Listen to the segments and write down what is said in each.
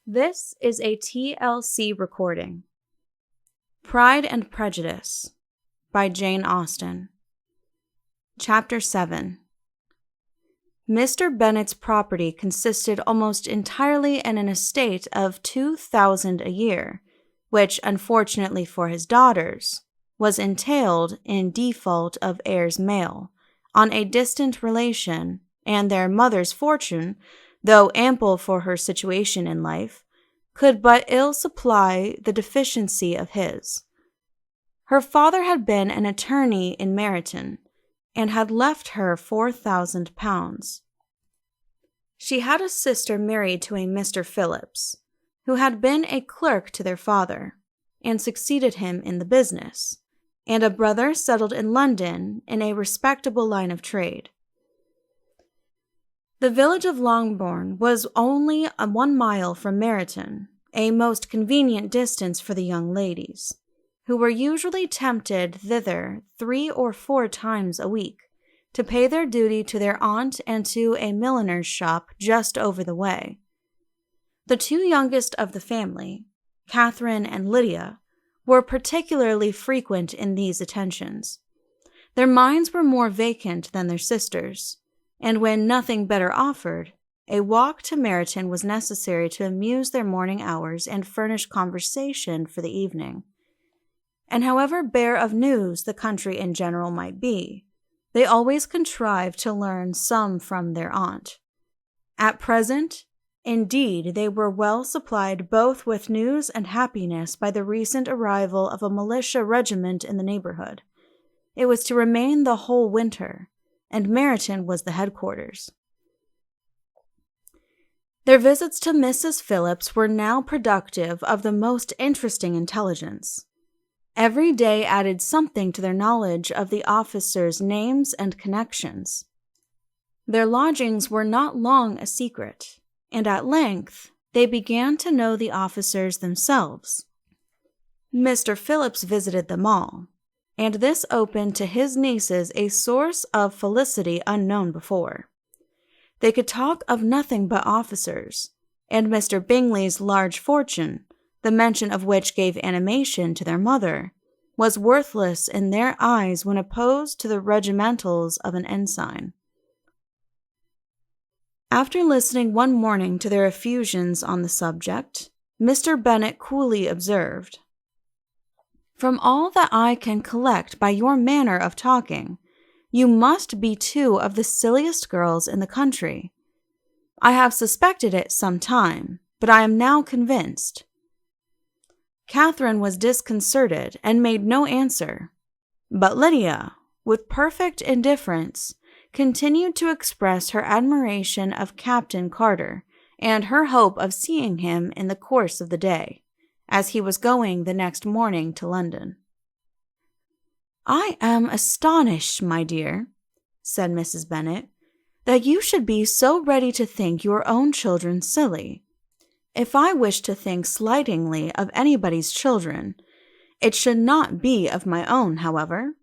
This is a TLC recording. Pride and Prejudice by Jane Austen. Chapter 7. Mr. Bennet's property consisted almost entirely in an estate of $2,000 a year, which, unfortunately for his daughters, was entailed in default of heirs male on a distant relation, and their mother's fortune, though ample for her situation in life, could but ill supply the deficiency of his. Her father had been an attorney in Meryton, and had left her £4,000. She had a sister married to a Mr. Phillips, who had been a clerk to their father, and succeeded him in the business, and a brother settled in London in a respectable line of trade. The village of Longbourn was only 1 mile from Meryton, a most convenient distance for the young ladies, who were usually tempted thither 3 or 4 times a week, to pay their duty to their aunt and to a milliner's shop just over the way. The 2 youngest of the family, Catherine and Lydia, were particularly frequent in these attentions. Their minds were more vacant than their sisters', and when nothing better offered, a walk to Meryton was necessary to amuse their morning hours and furnish conversation for the evening. And however bare of news the country in general might be, they always contrived to learn some from their aunt. At present, indeed, they were well supplied both with news and happiness by the recent arrival of a militia regiment in the neighborhood. It was to remain the whole winter, and Meryton was the headquarters. Their visits to Mrs. Phillips were now productive of the most interesting intelligence. Every day added something to their knowledge of the officers' names and connections. Their lodgings were not long a secret, and at length they began to know the officers themselves. Mr. Phillips visited them all, and this opened to his nieces a source of felicity unknown before. They could talk of nothing but officers, and Mr. Bingley's large fortune, the mention of which gave animation to their mother, was worthless in their eyes when opposed to the regimentals of an ensign. After listening one morning to their effusions on the subject, Mr. Bennet coolly observed, "From all that I can collect by your manner of talking, you must be 2 of the silliest girls in the country. I have suspected it some time, but I am now convinced." Catherine was disconcerted and made no answer, but Lydia, with perfect indifference, continued to express her admiration of Captain Carter and her hope of seeing him in the course of the day, as he was going the next morning to London. "I am astonished, my dear," said Mrs. Bennet, "that you should be so ready to think your own children silly. If I wish to think slightingly of anybody's children, it should not be of my own, however.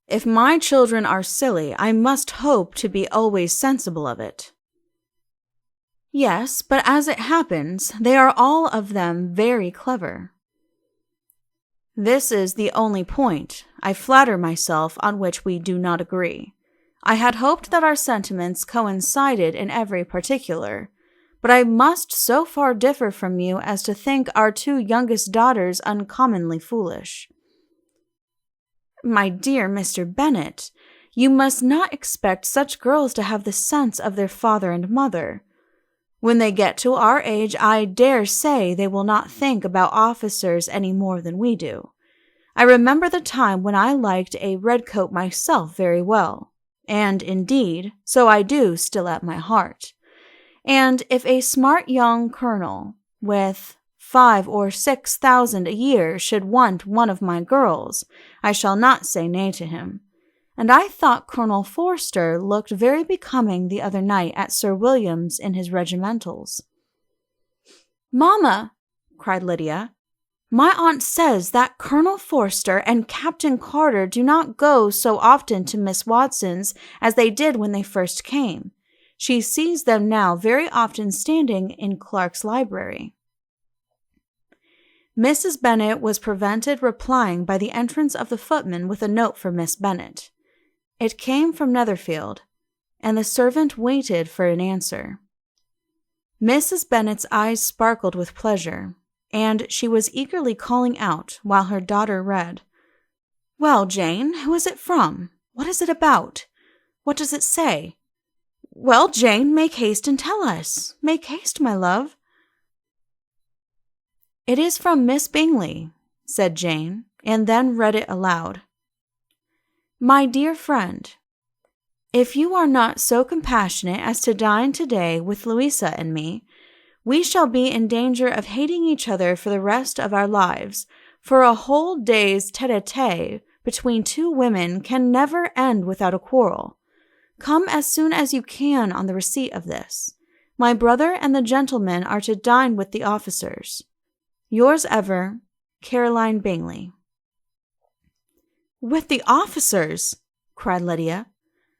If my children are silly, I must hope to be always sensible of it." "Yes, but as it happens, they are all of them very clever." "This is the only point, I flatter myself, on which we do not agree. I had hoped that our sentiments coincided in every particular, but I must so far differ from you as to think our 2 youngest daughters uncommonly foolish." "My dear Mr. Bennet, you must not expect such girls to have the sense of their father and mother. When they get to our age, I dare say they will not think about officers any more than we do. I remember the time when I liked a red coat myself very well, and, indeed, so I do still at my heart. And if a smart young colonel, with 5 or 6,000 a year, should want one of my girls, I shall not say nay to him. And I thought Colonel Forster looked very becoming the other night at Sir William's in his regimentals." "Mamma," cried Lydia, "my aunt says that Colonel Forster and Captain Carter do not go so often to Miss Watson's as they did when they first came. She sees them now very often standing in Clark's library. Mrs. Bennet was prevented replying by the entrance of the footman with a note for Miss Bennet. It came from Netherfield, and the servant waited for an answer. Mrs. Bennet's eyes sparkled with pleasure, and she was eagerly calling out while her daughter read. "Well, Jane, who is it from? What is it about? What does it say? Well, Jane, make haste and tell us. Make haste, my love." "It is from Miss Bingley," said Jane, and then read it aloud. "My dear friend, if you are not so compassionate as to dine today with Louisa and me, we shall be in danger of hating each other for the rest of our lives, for a whole day's tete-a-tete between two women can never end without a quarrel. Come as soon as you can on the receipt of this. My brother and the gentlemen are to dine with the officers. Yours ever, Caroline Bingley." "With the officers!" cried Lydia.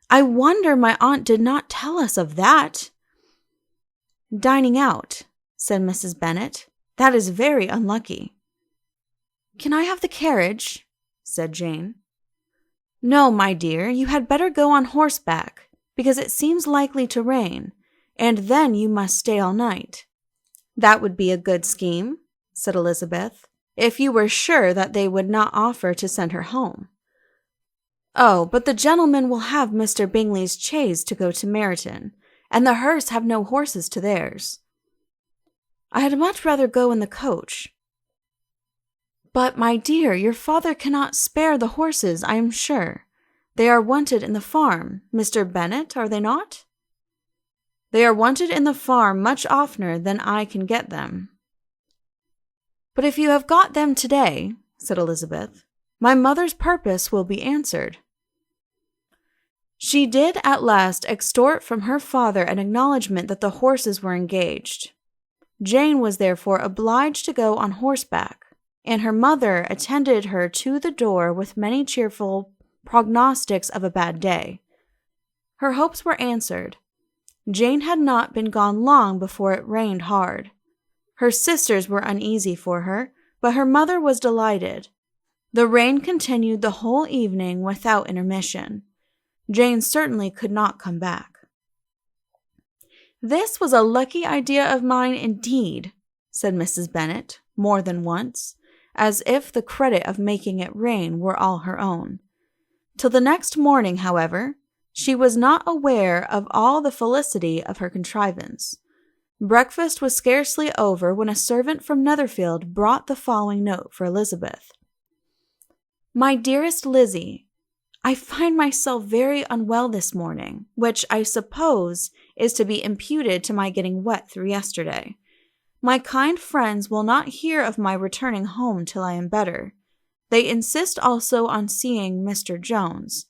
"I wonder my aunt did not tell us of that." "Dining out," said Mrs. Bennet. "That is very unlucky." "Can I have the carriage?" said Jane. "No, my dear, you had better go on horseback, because it seems likely to rain, and then you must stay all night." "That would be a good scheme," said Elizabeth, "if you were sure that they would not offer to send her home." "Oh, but the gentlemen will have Mr. Bingley's chaise to go to Meryton, and the Hursts have no horses to theirs." "I had much rather go in the coach." "But, my dear, your father cannot spare the horses, I am sure. They are wanted in the farm, Mr. Bennet, are they not?" "They are wanted in the farm much oftener than I can get them." "But if you have got them today," said Elizabeth, "my mother's purpose will be answered." She did at last extort from her father an acknowledgment that the horses were engaged. Jane was therefore obliged to go on horseback, and her mother attended her to the door with many cheerful prognostics of a bad day. Her hopes were answered. Jane had not been gone long before it rained hard. Her sisters were uneasy for her, but her mother was delighted. The rain continued the whole evening without intermission. Jane certainly could not come back. "This was a lucky idea of mine indeed," said Mrs. Bennet, more than once, as if the credit of making it rain were all her own. Till the next morning, however, she was not aware of all the felicity of her contrivance. Breakfast was scarcely over when a servant from Netherfield brought the following note for Elizabeth. "My dearest Lizzie, I find myself very unwell this morning, which I suppose is to be imputed to my getting wet through yesterday. My kind friends will not hear of my returning home till I am better. They insist also on seeing Mr. Jones.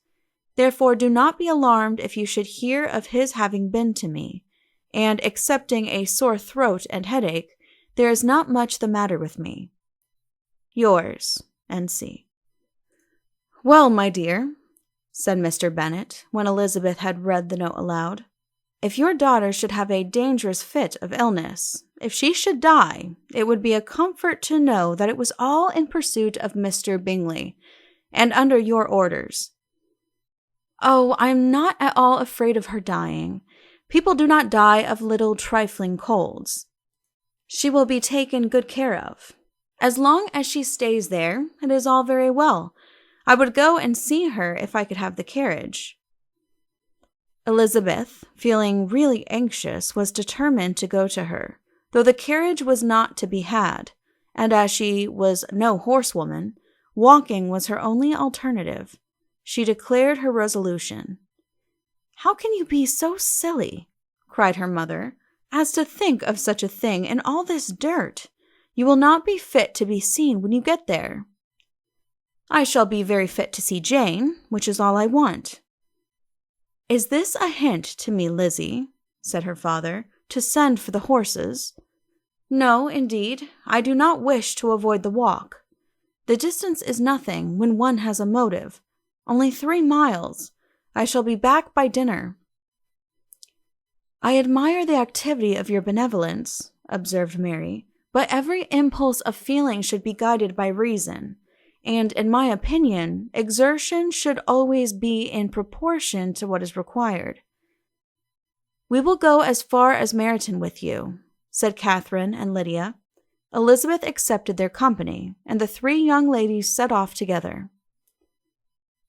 Therefore do not be alarmed if you should hear of his having been to me, and excepting a sore throat and headache, there is not much the matter with me. Yours, N.C." "Well, my dear," said Mr. Bennet, when Elizabeth had read the note aloud, "if your daughter should have a dangerous fit of illness, if she should die, it would be a comfort to know that it was all in pursuit of Mr. Bingley, and under your orders." "Oh, I am not at all afraid of her dying. People do not die of little trifling colds. She will be taken good care of. As long as she stays there, it is all very well. I would go and see her if I could have the carriage." Elizabeth, feeling really anxious, was determined to go to her, though the carriage was not to be had, and as she was no horsewoman, walking was her only alternative. She declared her resolution. "How can you be so silly," cried her mother, "as to think of such a thing in all this dirt? You will not be fit to be seen when you get there." "I shall be very fit to see Jane, which is all I want." "Is this a hint to me, Lizzie," said her father, "to send for the horses?" "No, indeed, I do not wish to avoid the walk. The distance is nothing when one has a motive. Only 3 miles. I shall be back by dinner." "I admire the activity of your benevolence," observed Mary, "but every impulse of feeling should be guided by reason, and, in my opinion, exertion should always be in proportion to what is required." "We will go as far as Meryton with you," said Catherine and Lydia. Elizabeth accepted their company, and the three young ladies set off together.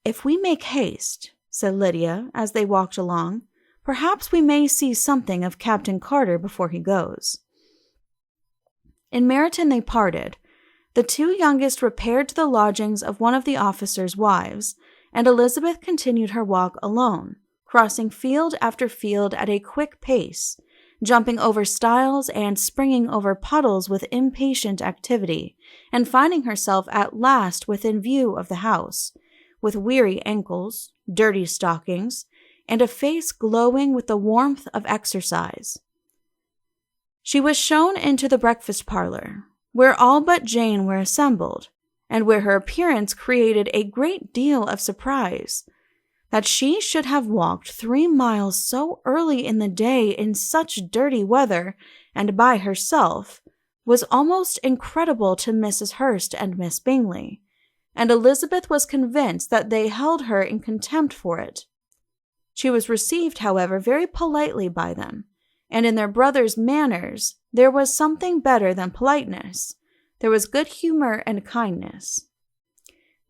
"If we make haste," said Lydia as they walked along, "perhaps we may see something of Captain Carter before he goes." In Meryton they parted. The two youngest repaired to the lodgings of one of the officers' wives, and Elizabeth continued her walk alone, crossing field after field at a quick pace, jumping over stiles and springing over puddles with impatient activity, and finding herself at last within view of the house, with weary ankles, dirty stockings, and a face glowing with the warmth of exercise. She was shown into the breakfast parlor, where all but Jane were assembled, and where her appearance created a great deal of surprise. That she should have walked 3 miles so early in the day in such dirty weather, and by herself, was almost incredible to Mrs. Hurst and Miss Bingley, and Elizabeth was convinced that they held her in contempt for it. She was received, however, very politely by them, and in their brother's manners there was something better than politeness. There was good humor and kindness.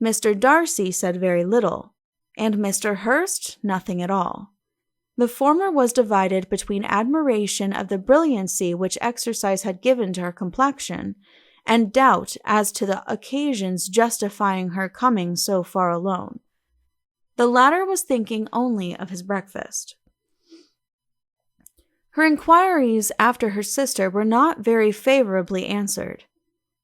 Mr. Darcy said very little, and Mr. Hurst nothing at all. The former was divided between admiration of the brilliancy which exercise had given to her complexion, and doubt as to the occasions justifying her coming so far alone. The latter was thinking only of his breakfast. Her inquiries after her sister were not very favorably answered.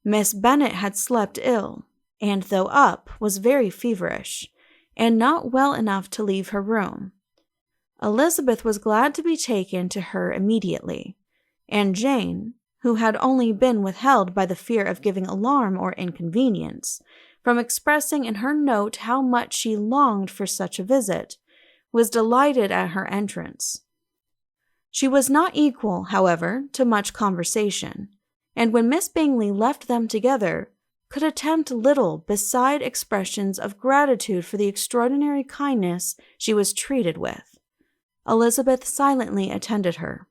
Miss Bennet had slept ill, and though up, was very feverish, and not well enough to leave her room. Elizabeth was glad to be taken to her immediately, and Jane, who had only been withheld by the fear of giving alarm or inconvenience, from expressing in her note how much she longed for such a visit, was delighted at her entrance. She was not equal, however, to much conversation, and when Miss Bingley left them together, could attempt little beside expressions of gratitude for the extraordinary kindness she was treated with. Elizabeth silently attended her.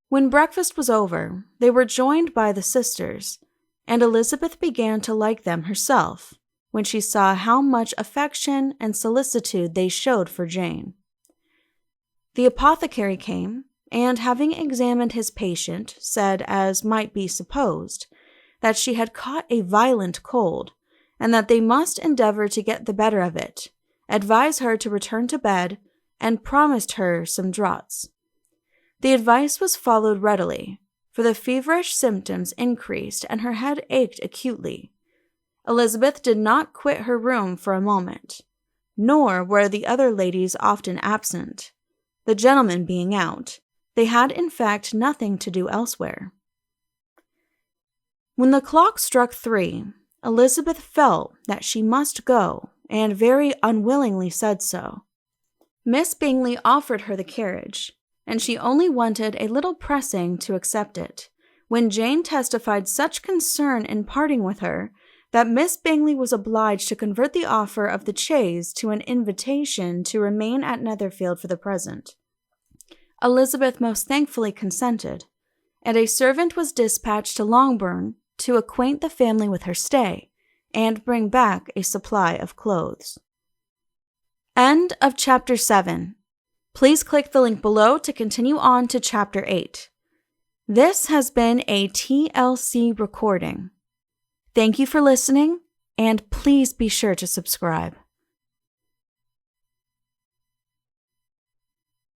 When breakfast was over, they were joined by the sisters, and Elizabeth began to like them herself, when she saw how much affection and solicitude they showed for Jane. The apothecary came, and having examined his patient, said, as might be supposed, that she had caught a violent cold, and that they must endeavor to get the better of it, advised her to return to bed, and promised her some draughts. The advice was followed readily, for the feverish symptoms increased and her head ached acutely. Elizabeth did not quit her room for a moment, nor were the other ladies often absent. The gentlemen being out, they had in fact nothing to do elsewhere. When the clock struck 3, Elizabeth felt that she must go, and very unwillingly said so. Miss Bingley offered her the carriage, and she only wanted a little pressing to accept it, when Jane testified such concern in parting with her that Miss Bingley was obliged to convert the offer of the chaise to an invitation to remain at Netherfield for the present. Elizabeth most thankfully consented, and a servant was dispatched to Longbourn to acquaint the family with her stay, and bring back a supply of clothes. End of Chapter 7. Please click the link below to continue on to Chapter 8. This has been a TLC recording. Thank you for listening, and please be sure to subscribe.